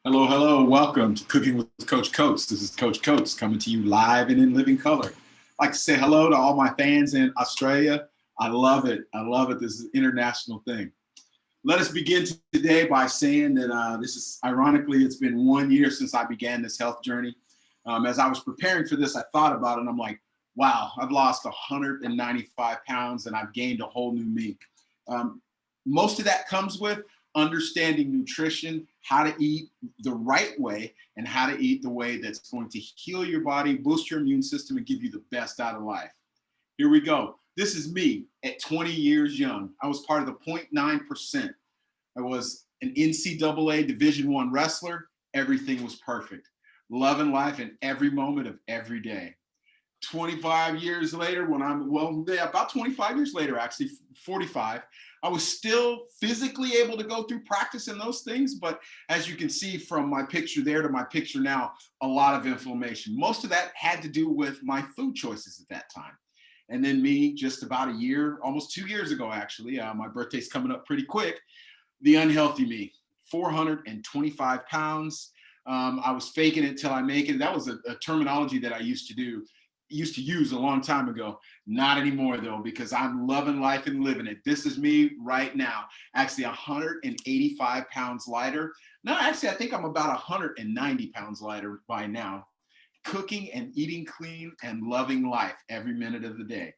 Hello, hello. Welcome to Cooking with Coach Coates. This is Coach Coates coming to you live and in living color. I'd like to say hello to all my fans in Australia. I love it. I love it. This is an international thing. Let us begin today by saying that this is, ironically, it's been 1 year since I began this health journey. As I was preparing for this, I thought about it and I'm like, wow, I've lost 195 pounds and I've gained a whole new me. Most of that comes with understanding nutrition, how to eat the right way, and how to eat the way that's going to heal your body, boost your immune system, and give you the best out of life. Here we go. This is me at 20 years young. I was part of the 0.9%. I was an NCAA Division I wrestler. Everything was perfect. Loving life in every moment of every day. 25 years later, about 25 years later, actually 45, I was still physically able to go through practice and those things. But as you can see from my picture there to my picture now, a lot of inflammation. Most of that had to do with my food choices at that time. And then me, just about a year, almost 2 years ago, actually, my birthday's coming up pretty quick, the unhealthy me, 425 pounds. I was faking it till I make it. That was a terminology that I used to use a long time ago. Not anymore though, because I'm loving life and living it. This is me right now, actually 185 pounds lighter. No, actually, I think I'm about 190 pounds lighter by now, cooking and eating clean and loving life every minute of the day.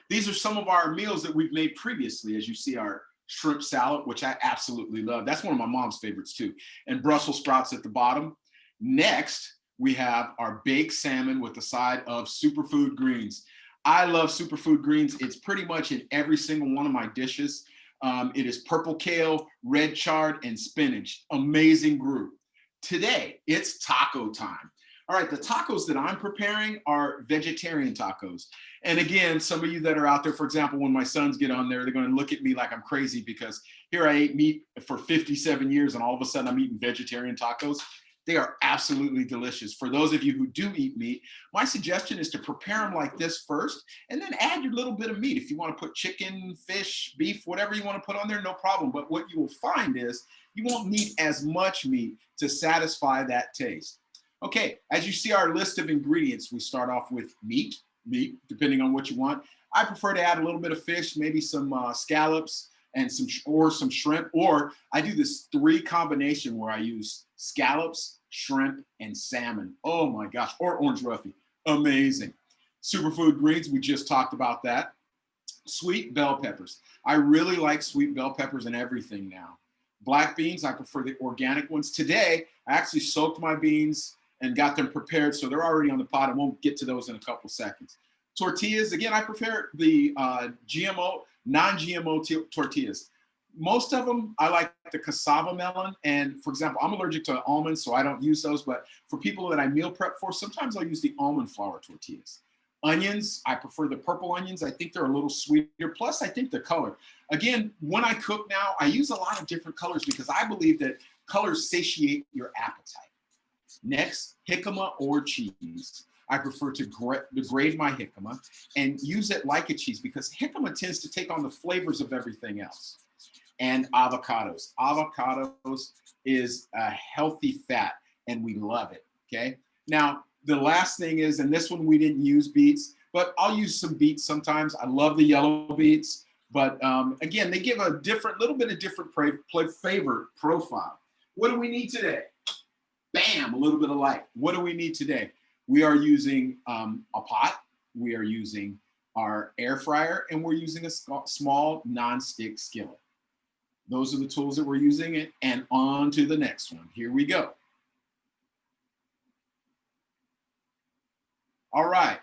These are some of our meals that we've made previously. As you see, our shrimp salad, which I absolutely love. That's one of my mom's favorites too. And Brussels sprouts at the bottom. Next, we have our baked salmon with a side of superfood greens. I love superfood greens. It's pretty much in every single one of my dishes. It is purple kale, red chard, and spinach. Amazing group. Today, it's taco time. All right, the tacos that I'm preparing are vegetarian tacos. And again, some of you that are out there, for example, when my sons get on there, they're going to look at me like I'm crazy because here I ate meat for 57 years and all of a sudden I'm eating vegetarian tacos. They are absolutely delicious. For those of you who do eat meat, my suggestion is to prepare them like this first and then add your little bit of meat. If you want to put chicken, fish, beef, whatever you want to put on there, no problem. But what you will find is you won't need as much meat to satisfy that taste. Okay, as you see our list of ingredients, we start off with meat, depending on what you want. I prefer to add a little bit of fish, maybe some scallops and some shrimp, or I do this 3 combination where I use scallops, shrimp, and salmon. Oh my gosh, or orange roughy, amazing. Superfood greens, we just talked about that. Sweet bell peppers. I really like sweet bell peppers in everything now. Black beans, I prefer the organic ones. Today, I actually soaked my beans and got them prepared, so they're already on the pot. I won't get to those in a couple seconds. Tortillas, again, I prefer the non-GMO tortillas. Most of them, I like the cassava melon. And for example, I'm allergic to almonds, so I don't use those. But for people that I meal prep for, sometimes I'll use the almond flour tortillas. Onions, I prefer the purple onions. I think they're a little sweeter. Plus, I think the color. Again, when I cook now, I use a lot of different colors because I believe that colors satiate your appetite. Next, jicama or cheese. I prefer to grate my jicama and use it like a cheese because jicama tends to take on the flavors of everything else. And avocados. Avocados is a healthy fat and we love it, okay? Now, the last thing is, and this one we didn't use beets, but I'll use some beets sometimes. I love the yellow beets, but again, they give a little bit of different flavor profile. What do we need today? Bam, a little bit of light. What do we need today? We are using a pot, we are using our air fryer, and we're using a small non-stick skillet. Those are the tools that we're using, and on to the next one. Here we go. All right.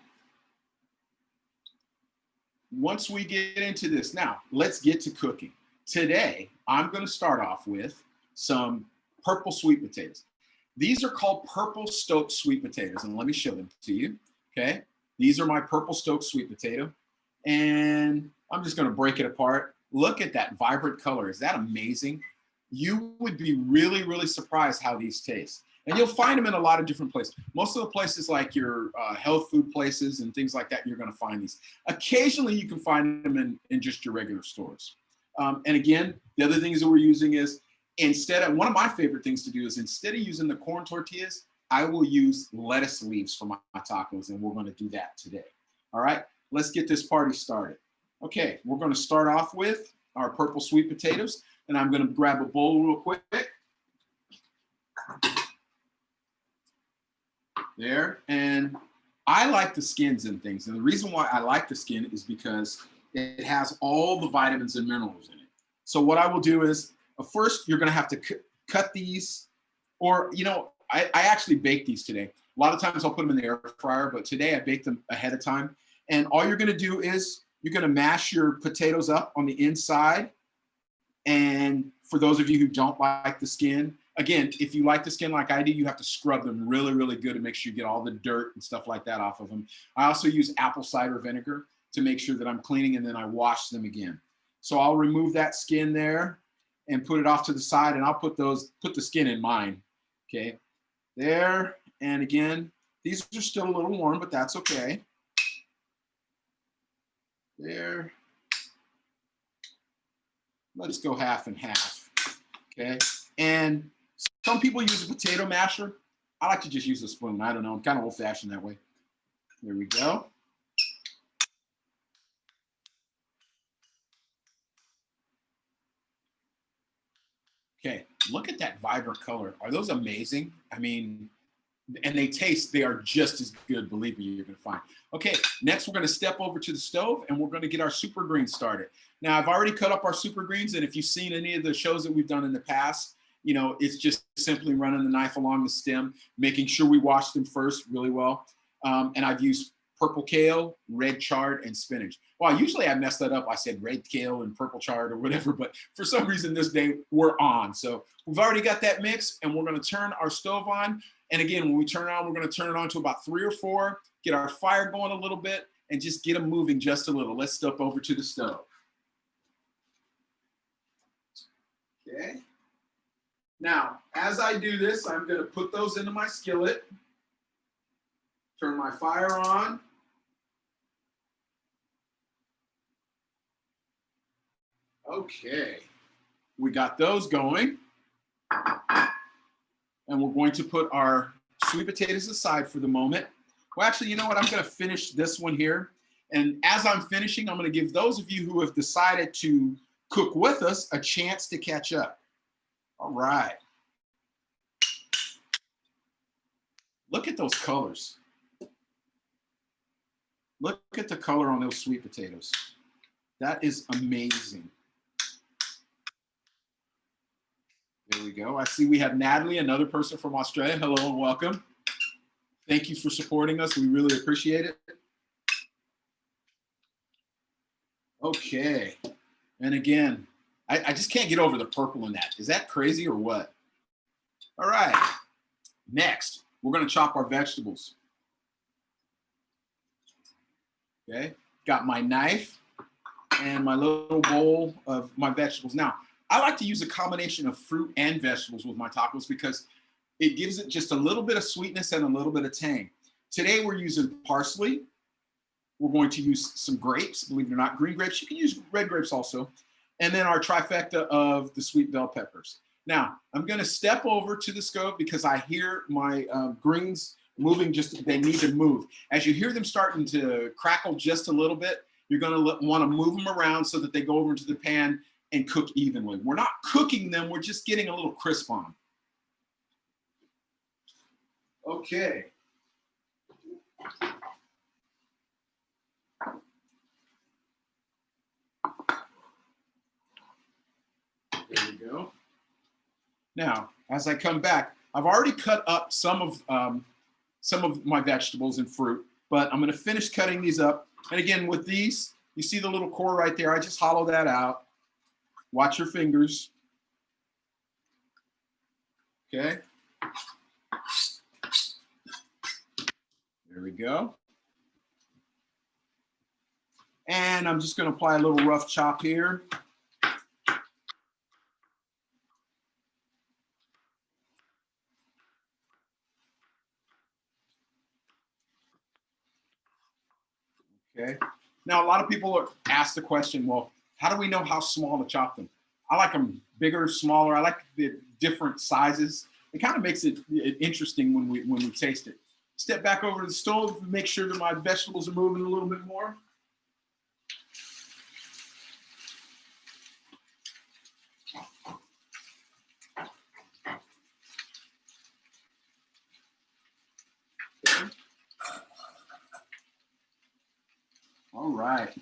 Once we get into this, now let's get to cooking. Today, I'm going to start off with some purple sweet potatoes. These are called purple stoked sweet potatoes, and let me show them to you, okay? These are my purple stoked sweet potato, and I'm just gonna break it apart. Look at that vibrant color. Is that amazing? You would be really, really surprised how these taste. And you'll find them in a lot of different places. Most of the places like your health food places and things like that, you're gonna find these. Occasionally, you can find them in just your regular stores. And again, the other things that we're using is instead of, one of my favorite things to do is instead of using the corn tortillas, I will use lettuce leaves for my tacos, and we're going to do that today. All right, let's get this party started. Okay, we're going to start off with our purple sweet potatoes, and I'm going to grab a bowl real quick. There, and I like the skins and things, and the reason why I like the skin is because it has all the vitamins and minerals in it. So what I will do is, first you're going to have to cut these, or I actually baked these today. A lot of times I'll put them in the air fryer, but today I baked them ahead of time. And all you're going to do is you're going to mash your potatoes up on the inside. And for those of you who don't like the skin, again, if you like the skin like I do, you have to scrub them really, really good to make sure you get all the dirt and stuff like that off of them. I also use apple cider vinegar to make sure that I'm cleaning, and then I wash them again. So I'll remove that skin there and put it off to the side, and I'll put the skin in mine. Okay, there. And again, these are still a little warm, but that's okay. There. Let's go half and half. Okay. And some people use a potato masher. I like to just use a spoon. I don't know. I'm kind of old-fashioned that way. There we go. Okay, look at that vibrant color. Are those amazing? I mean, and they are just as good, believe me, you're gonna find. Okay, next we're gonna step over to the stove and we're gonna get our super greens started. Now, I've already cut up our super greens, and if you've seen any of the shows that we've done in the past, it's just simply running the knife along the stem, making sure we wash them first really well. And I've used purple kale, red chard, and spinach. Well, usually I mess that up. I said red kale and purple chard or whatever, but for some reason this day we're on. So we've already got that mix, and we're gonna turn our stove on. And again, when we turn it on, we're gonna turn it on to about 3 or 4, get our fire going a little bit, and just get them moving just a little. Let's step over to the stove. Okay. Now, as I do this, I'm gonna put those into my skillet, turn my fire on. Okay, we got those going. And we're going to put our sweet potatoes aside for the moment. Well, actually, you know what? I'm going to finish this one here. And as I'm finishing, I'm going to give those of you who have decided to cook with us a chance to catch up. All right. Look at those colors. Look at the color on those sweet potatoes. That is amazing. There we go. I see we have Natalie, another person from Australia. Hello and welcome. Thank you for supporting us. We really appreciate it. Okay. And again, I just can't get over the purple in that. Is that crazy or what? All right. Next, we're going to chop our vegetables. Okay. Got my knife and my little bowl of my vegetables. Now, I like to use a combination of fruit and vegetables with my tacos because it gives it just a little bit of sweetness and a little bit of tang. Today we're using parsley. We're going to use some grapes, believe it or not, green grapes. You can use red grapes also. And then our trifecta of the sweet bell peppers. Now, I'm going to step over to the stove because I hear my greens moving, they need to move. As you hear them starting to crackle just a little bit, you're going to want to move them around so that they go over into the pan and cook evenly. We're not cooking them, we're just getting a little crisp on them. Okay. There we go. Now, as I come back, I've already cut up some of my vegetables and fruit, but I'm going to finish cutting these up. And again, with these, you see the little core right there. I just hollow that out. Watch your fingers. Okay. There we go. And I'm just going to apply a little rough chop here. Okay. Now, a lot of people ask the question, well, how do we know how small to chop them? I like them bigger, smaller. I like the different sizes. It kind of makes it interesting when we taste it. Step back over to the stove, make sure that my vegetables are moving a little bit more. All right.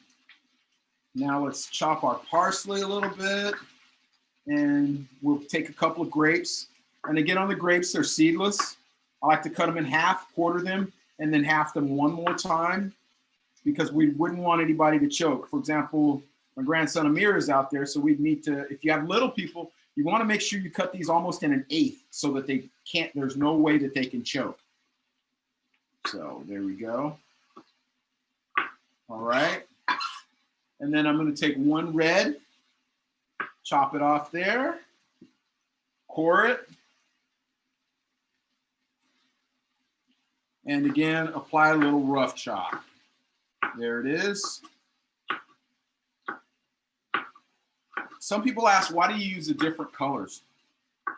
Now let's chop our parsley a little bit, and we'll take a couple of grapes. And again, on the grapes, they're seedless. I like to cut them in half, quarter them, and then half them one more time because we wouldn't want anybody to choke. For example, my grandson Amir is out there, so we'd need to, if you have little people, you want to make sure you cut these almost in an eighth so that they can't, there's no way that they can choke. So there we go. All right. And then I'm going to take one red, chop it off there, core it. And again, apply a little rough chop. There it is. Some people ask, why do you use the different colors?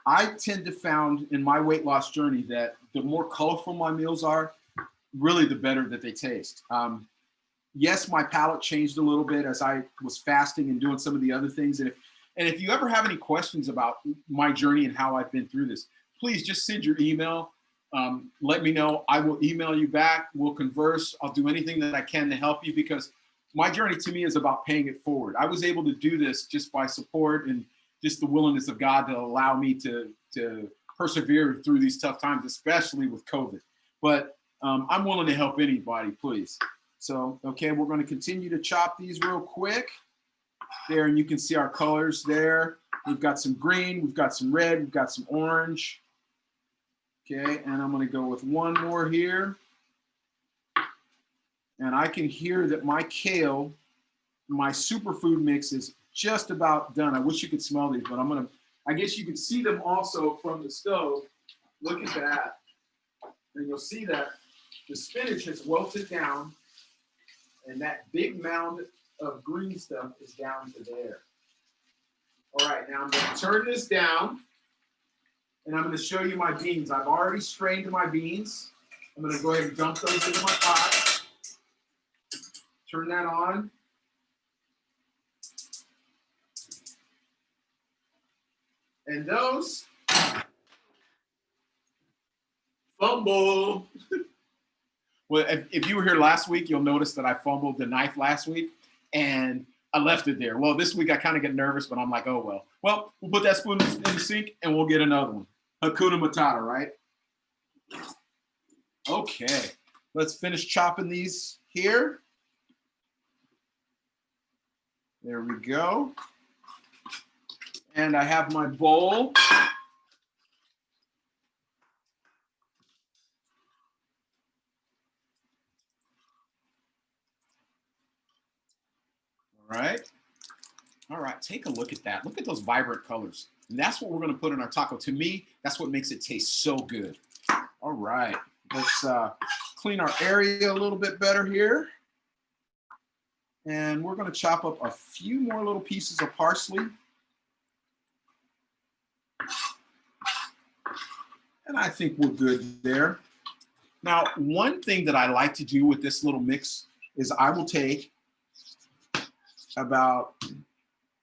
I tend to found in my weight loss journey that the more colorful my meals are, really the better that they taste. Yes, my palate changed a little bit as I was fasting and doing some of the other things. And if you ever have any questions about my journey and how I've been through this, please just send your email. Let me know. I will email you back. We'll converse. I'll do anything that I can to help you because my journey to me is about paying it forward. I was able to do this just by support and just the willingness of God to allow me to persevere through these tough times, especially with COVID. But I'm willing to help anybody, please. So, okay, we're going to continue to chop these real quick. There, and you can see our colors there. We've got some green, we've got some red, we've got some orange. Okay, and I'm going to go with one more here. And I can hear that my kale, my superfood mix is just about done. I wish you could smell these, but I guess you can see them also from the stove. Look at that. And you'll see that the spinach has wilted down and that big mound of green stuff is down to there. All right, now I'm going to turn this down and I'm going to show you my beans. I've already strained my beans. I'm going to go ahead and dump those into my pot. Turn that on. And those, fumble. Well, if you were here last week, you'll notice that I fumbled the knife last week and I left it there. Well, this week I kind of get nervous, but I'm like, oh, well. Well, we'll put that spoon in the sink and we'll get another one. Hakuna Matata, right? Okay, let's finish chopping these here. There we go. And I have my bowl. All right, take a look at that. Look at those vibrant colors. And that's what we're gonna put in our taco. To me, that's what makes it taste so good. All right, let's clean our area a little bit better here. And we're gonna chop up a few more little pieces of parsley. And I think we're good there. Now, one thing that I like to do with this little mix is I will take about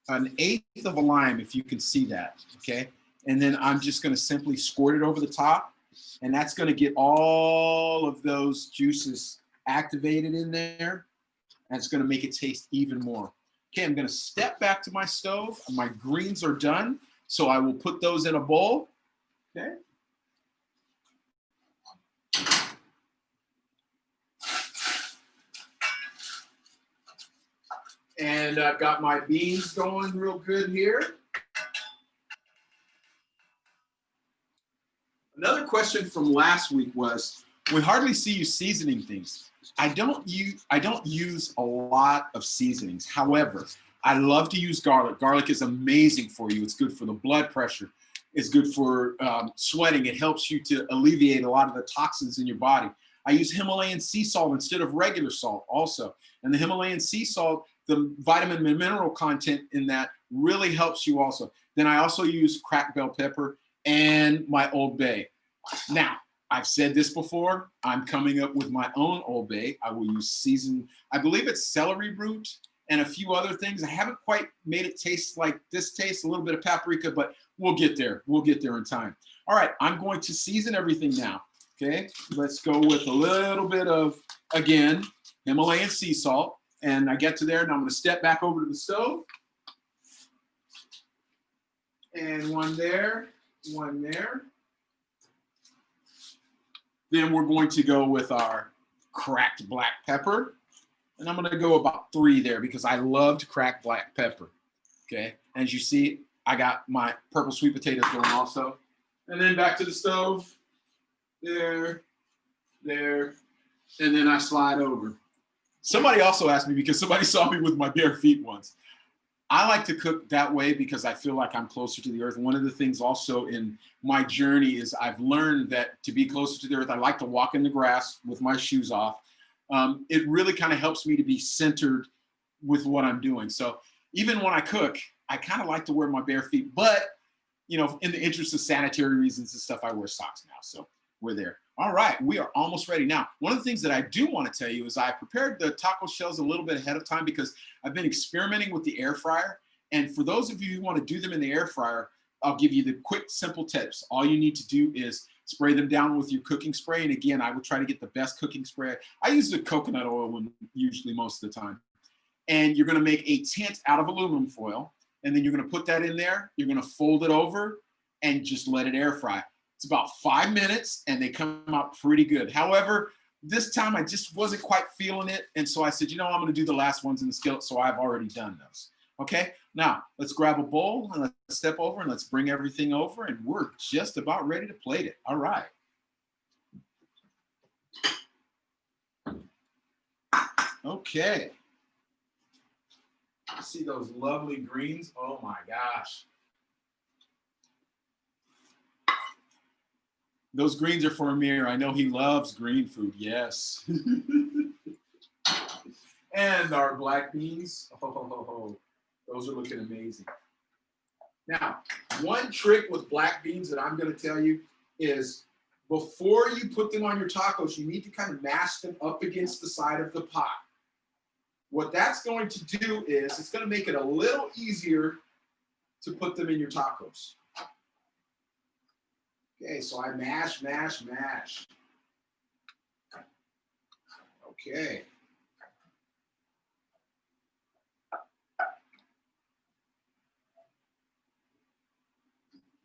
an eighth of a lime, if you can see that, okay? And then I'm just gonna simply squirt it over the top, and that's gonna get all of those juices activated in there, and it's gonna make it taste even more. Okay, I'm gonna step back to my stove. My greens are done, so I will put those in a bowl, okay? And I've got my beans going real good here. Another question from last week was, we hardly see you seasoning things. I don't use a lot of seasonings. However, I love to use garlic. Garlic is amazing for you. It's good for the blood pressure. It's good for sweating. It helps you to alleviate a lot of the toxins in your body. I use Himalayan sea salt instead of regular salt also. And the Himalayan sea salt, the vitamin and mineral content in that Really helps you also. Then I also use cracked bell pepper and my Old Bay. Now, I've said this before, I'm coming up with my own Old Bay. I will use seasoned, I believe it's celery root and a few other things. I haven't quite made it taste like this tastes, a little bit of paprika, but we'll get there. We'll get there in time. All right, I'm going to season everything now. Okay, let's go with a little bit of, again, Himalayan sea salt. And I get to there and I'm gonna step back over to the stove. And one there, one there. Then we're going to go with our cracked black pepper. And I'm gonna go about 3 there because I loved cracked black pepper. Okay, as you see, I got my purple sweet potatoes going also. And then back to the stove. There, there, and then I slide over. Somebody also asked me, because somebody saw me with my bare feet once. I like to cook that way because I feel like I'm closer to the earth. One of the things also in my journey is I've learned that to be closer to the earth, I like to walk in the grass with my shoes off. It really kind of helps me to be centered with what I'm doing. So even when I cook, I kind of like to wear my bare feet, but you know, in the interest of sanitary reasons and stuff, I wear socks now. So we're there. All right, we are almost ready. Now, one of the things that I do want to tell you is I prepared the taco shells a little bit ahead of time because I've been experimenting with the air fryer. And for those of you who want to do them in the air fryer, I'll give you the quick, simple tips. All you need to do is spray them down with your cooking spray. And again, I would try to get the best cooking spray. I use the coconut oil one usually most of the time. And you're going to make a tent out of aluminum foil. And then you're going to put that in there. You're going to fold it over and just let it air fry. It's about 5 minutes and they come out pretty good. However, this time I just wasn't quite feeling it. And so I said, you know, I'm going to do the last ones in the skillet. So I've already done those. Okay, now let's grab a bowl and let's step over and let's bring everything over and we're just about ready to plate it. All right. Okay. See those lovely greens? Oh my gosh. Those greens are for Amir. I know he loves green food. Yes. And our black beans. Oh, those are looking amazing. Now, one trick with black beans that I'm going to tell you is before you put them on your tacos, you need to kind of mash them up against the side of the pot. What that's going to do is it's going to make it a little easier to put them in your tacos. Okay, so I mash, mash, mash. Okay.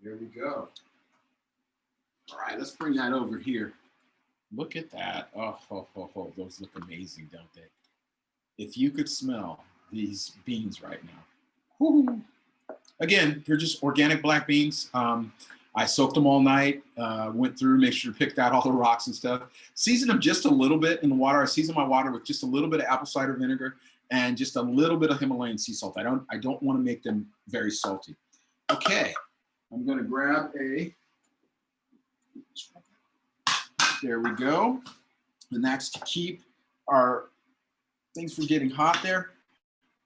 There we go. All right, let's bring that over here. Look at that. Oh, those look amazing, don't they? If you could smell these beans right now. Woo. Again, they're just organic black beans. I soaked them all night, went through, make sure to pick out all the rocks and stuff. Season them just a little bit in the water. I season my water with just a little bit of apple cider vinegar and just a little bit of Himalayan sea salt. I don't want to make them very salty. Okay, I'm gonna grab there we go. And that's to keep our things from getting hot there.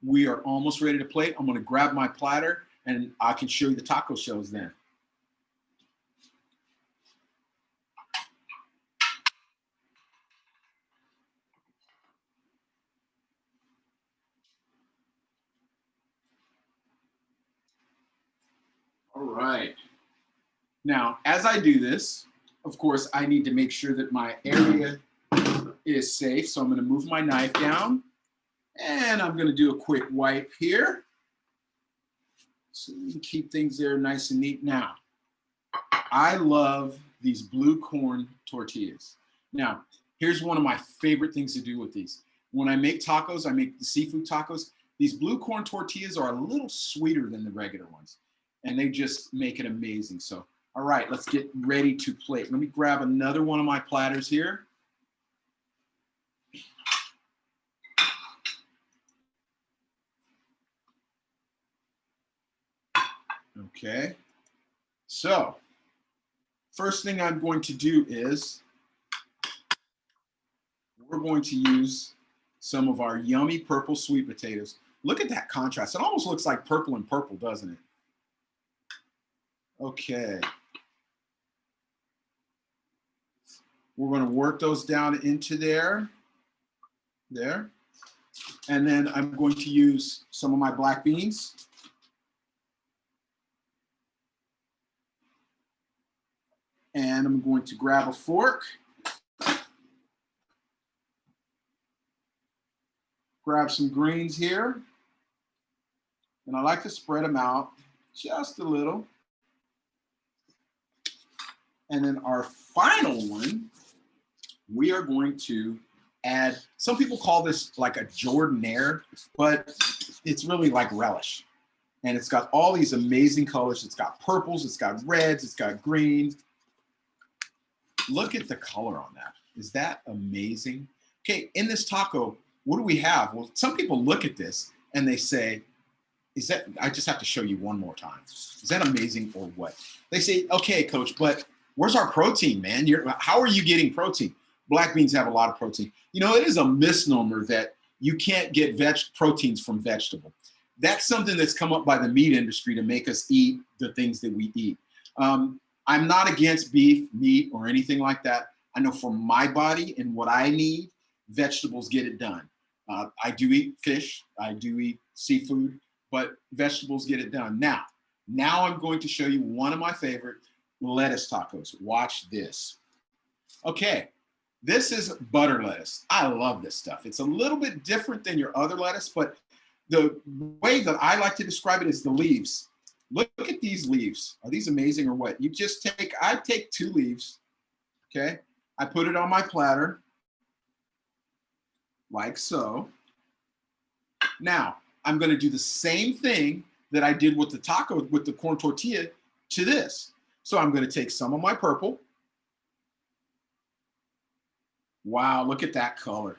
We are almost ready to plate. I'm gonna grab my platter and I can show you the taco shells then. All right. Now, as I do this, of course, I need to make sure that my area is safe. So I'm going to move my knife down and I'm going to do a quick wipe here. So we can keep things there nice and neat. Now, I love these blue corn tortillas. Now, here's one of my favorite things to do with these. When I make tacos, I make the seafood tacos. These blue corn tortillas are a little sweeter than the regular ones. And they just make it amazing. So, all right, let's get ready to plate. Let me grab another one of my platters here. Okay. So, first thing I'm going to do is we're going to use some of our yummy purple sweet potatoes. Look at that contrast. It almost looks like purple and purple, doesn't it? Okay. We're going to work those down into there. There. And then I'm going to use some of my black beans. And I'm going to grab a fork. Grab some greens here. And I like to spread them out just a little. And then our final one, we are going to add, some people call this like a jordanaire, but it's really like relish. And it's got all these amazing colors. It's got purples, it's got reds, it's got greens. Look at the color on that. Is that amazing? Okay, in this taco, what do we have? Well, some people look at this and they say, is that, I just have to show you one more time. Is that amazing or what? They say, okay, coach, but where's our protein, man? How are you getting protein? Black beans have a lot of protein. You know, it is a misnomer that you can't get proteins from vegetable. That's something that's come up by the meat industry to make us eat the things that we eat. I'm not against beef, meat, or anything like that. I know for my body and what I need, vegetables get it done. I do eat fish, I do eat seafood, but vegetables get it done. Now I'm going to show you one of my favorite lettuce tacos. Watch this. Okay, this is butter lettuce. I love this stuff. It's a little bit different than your other lettuce, but the way that I like to describe it is the leaves. Look at these leaves. Are these amazing or what? You just I take 2 leaves, okay? I put it on my platter, like so. Now, I'm gonna do the same thing that I did with the taco, with the corn tortilla, to this. So I'm gonna take some of my purple. Wow, look at that color.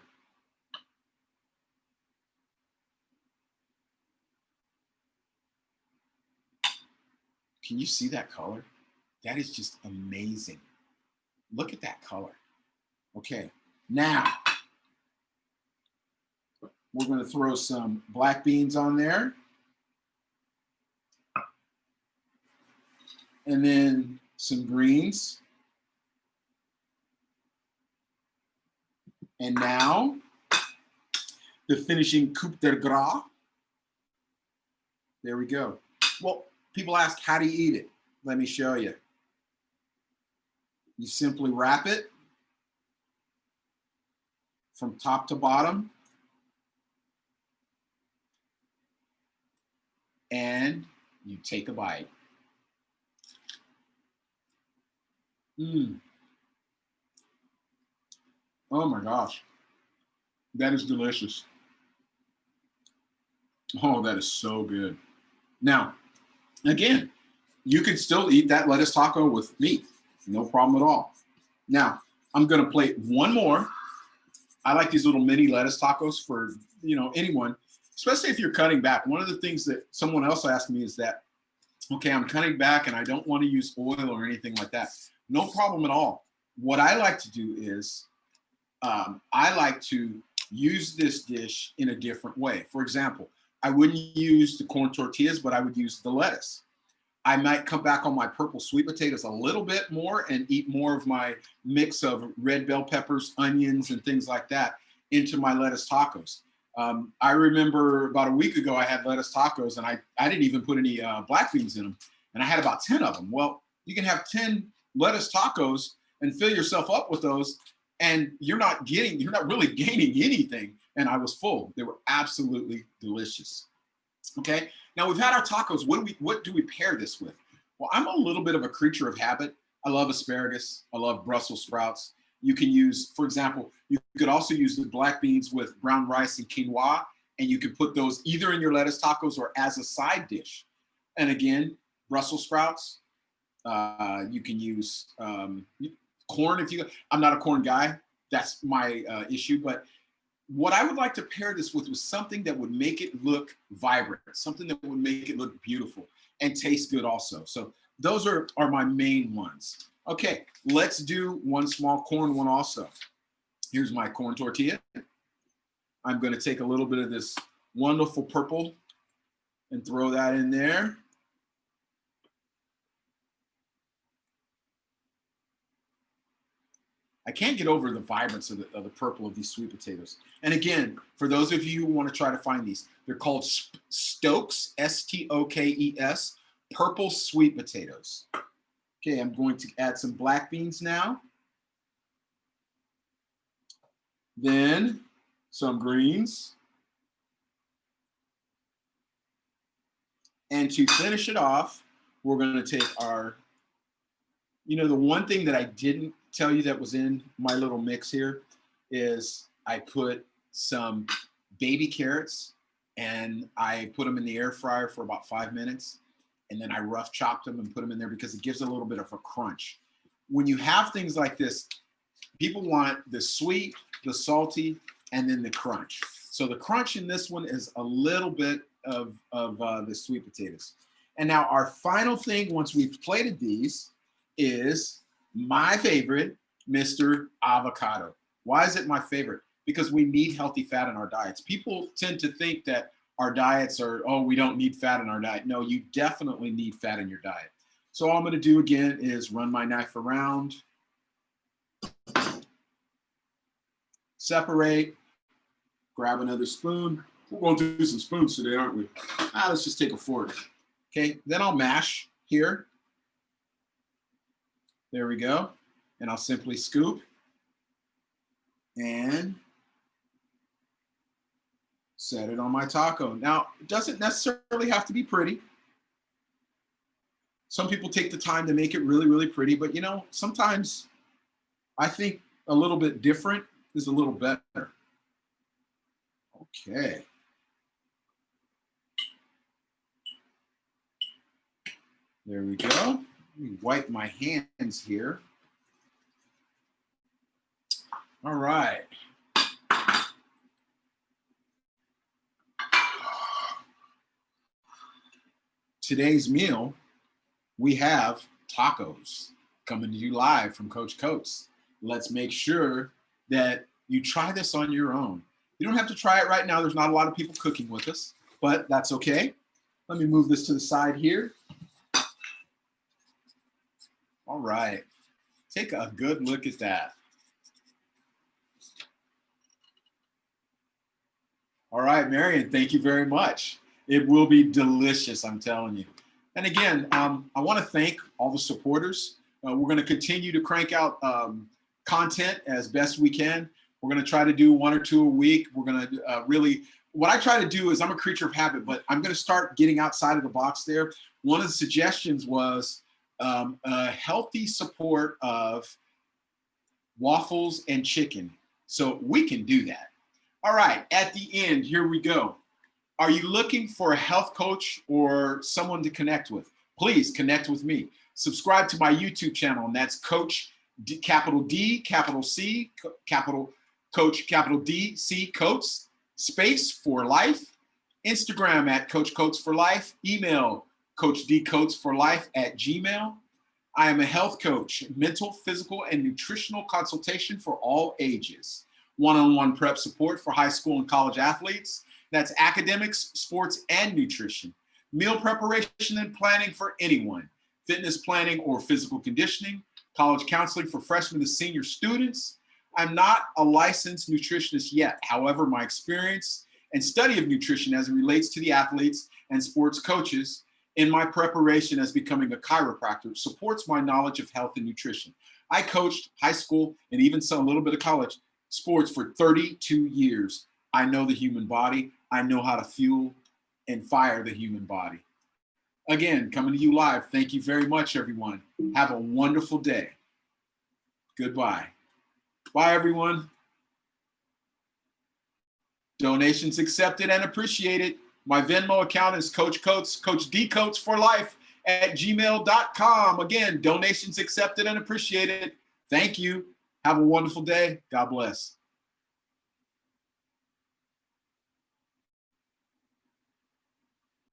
Can you see that color? That is just amazing. Look at that color. Okay, now we're going to throw some black beans on there. And then some greens. And now the finishing coup de grace. There we go. Well, people ask, how do you eat it? Let me show you. You simply wrap it from top to bottom. And you take a bite. Oh my gosh. That is delicious. Oh, that is so good. Now, again, you could still eat that lettuce taco with meat. No problem at all. Now, I'm going to plate one more. I like these little mini lettuce tacos for, anyone, especially if you're cutting back. One of the things that someone else asked me is that, okay, I'm cutting back and I don't want to use oil or anything like that. No problem at all. What I like to do is I like to use this dish in a different way. For example, I wouldn't use the corn tortillas, but I would use the lettuce. I might come back on my purple sweet potatoes a little bit more and eat more of my mix of red bell peppers, onions, and things like that into my lettuce tacos. I remember about a week ago, I had lettuce tacos and I didn't even put any black beans in them. And I had about 10 of them. Well, you can have 10 lettuce tacos and fill yourself up with those. And you're not really gaining anything. And I was full. They were absolutely delicious. Okay. Now we've had our tacos. What do we pair this with? Well, I'm a little bit of a creature of habit. I love asparagus. I love Brussels sprouts. You can use, for example, you could also use the black beans with brown rice and quinoa, and you can put those either in your lettuce tacos or as a side dish. And again, Brussels sprouts. You can use corn if you. I'm not a corn guy. That's my issue. But what I would like to pair this with was something that would make it look vibrant, something that would make it look beautiful and taste good also. So those are my main ones. Okay, let's do one small corn one also. Here's my corn tortilla. I'm going to take a little bit of this wonderful purple and throw that in there. I can't get over the vibrance of the purple of these sweet potatoes. And again, for those of you who want to try to find these, they're called Stokes, S-T-O-K-E-S, purple sweet potatoes. Okay, I'm going to add some black beans now. Then some greens. And to finish it off, we're going to take our, you know, the one thing that I didn't tell you that was in my little mix here is I put some baby carrots and I put them in the air fryer for about 5 minutes. And then I rough chopped them and put them in there because it gives a little bit of a crunch. When you have things like this, people want the sweet, the salty, and then the crunch. So the crunch in this one is a little bit of the sweet potatoes. And now our final thing, once we've plated these, is my favorite, Mr. Avocado. Why is it my favorite? Because we need healthy fat in our diets. People tend to think that our diets are, oh, we don't need fat in our diet. No, you definitely need fat in your diet. So all I'm gonna do again is run my knife around, separate, grab another spoon. We're going to do some spoons today, aren't we? Let's just take a fork. Okay, then I'll mash here. There we go. And I'll simply scoop and set it on my taco. Now, it doesn't necessarily have to be pretty. Some people take the time to make it really, really pretty, but you know, sometimes I think a little bit different is a little better. Okay. There we go. Let me wipe my hands here. All right. Today's meal, we have tacos coming to you live from Coach Coates. Let's make sure that you try this on your own. You don't have to try it right now. There's not a lot of people cooking with us, but that's okay. Let me move this to the side here. All right, take a good look at that. All right, Marion, thank you very much. It will be delicious, I'm telling you. And again, I want to thank all the supporters. We're going to continue to crank out content as best we can. We're going to try to do 1 or 2 a week. We're going to really, what I try to do is, I'm a creature of habit, but I'm going to start getting outside of the box there. One of the suggestions was a healthy support of waffles and chicken. So we can do that. All right, at the end, here we go. Are you looking for a health coach or someone to connect with? Please connect with me. Subscribe to my YouTube channel, and that's Coach D, capital D, capital C, capital Coach, capital D, C, Coates, space for life. Instagram at Coach Coates for Life. Email CoachDCoatesForLife@gmail. I am a health coach, mental, physical, and nutritional consultation for all ages. One-on-one prep support for high school and college athletes. That's academics, sports, and nutrition. Meal preparation and planning for anyone. Fitness planning or physical conditioning. College counseling for freshmen to senior students. I'm not a licensed nutritionist yet. However, my experience and study of nutrition as it relates to the athletes and sports coaches in my preparation as becoming a chiropractor supports my knowledge of health and nutrition. I coached high school and even some a little bit of college sports for 32 years. I know the human body. I know how to fuel and fire the human body. Again, coming to you live. Thank you very much, everyone. Have a wonderful day. Goodbye. Bye, everyone. Donations accepted and appreciated. My Venmo account is Coach Coates, CoachDCoatesForLife@gmail.com. Again, donations accepted and appreciated. Thank you. Have a wonderful day. God bless.